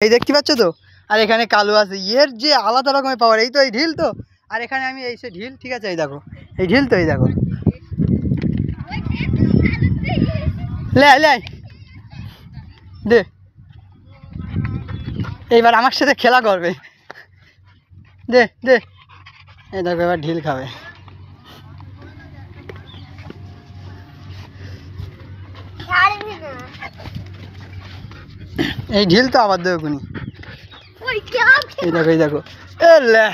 এই দেখতে পাচ্ছ তো, আর এখানে কালো আছে। এর যে আলাদা রকমের পাওয়ার, এই তো এই ঢিল তো, আর এখানে আমি এই সে ঢিল, ঠিক আছে, এই দেখো এই ঢিল তো, এই দেখো লে লে দে, এইবার আমার সাথে খেলা করবে, দে দে, এই দেখো এবার ঢিল খাবে। এই ঢিল তো আবার দেবো কোনি, এই দেখো এই দেখো, এ লে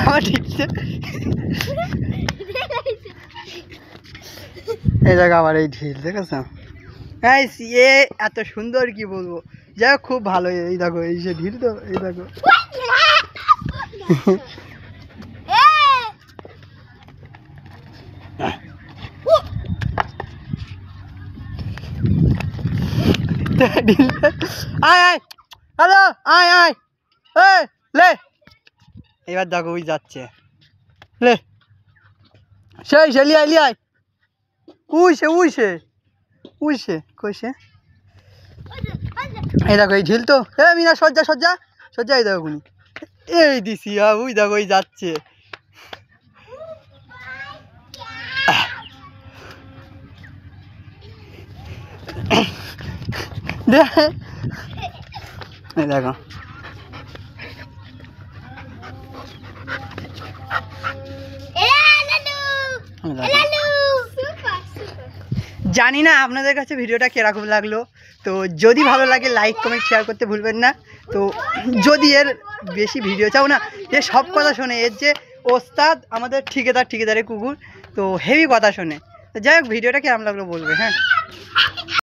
আমার ঠিকছে, এই দেখো আবার এই ঢিল দেখেছ, এ এত সুন্দর কি বলবো, যাই হোক খুব ভালো। এই দেখো এই সে ঢিল তো, এই দেখো আয় আয়, হ্যালো আয় আয়, লে এবার দেখো ওই যাচ্ছে, লে সেই সে লিয়াই লিয়াই, উইসে উইসে উইসে কইসে, এই দেখো এই ঢিল তো, মিনা সজ্জা সজ্জা সজ্জা, এই দেখো কোনি, এই দিছি ওই দেখো ওই যাচ্ছে, এই দেখো জানি না আপনাদের কাছে ভিডিওটা কিরকম লাগলো, তো যদি ভালো লাগে লাইক কমেন্ট শেয়ার করতে ভুলবেন না। তো যদি এর বেশি ভিডিও চাও না, এ সব কথা শোনে, এর যে ওস্তাদ আমাদের ঠিকাদারের কুকুর, তো হেভি কথা শোনে। তো যাই হোক ভিডিওটা কেমন লাগলো বলবে, হ্যাঁ।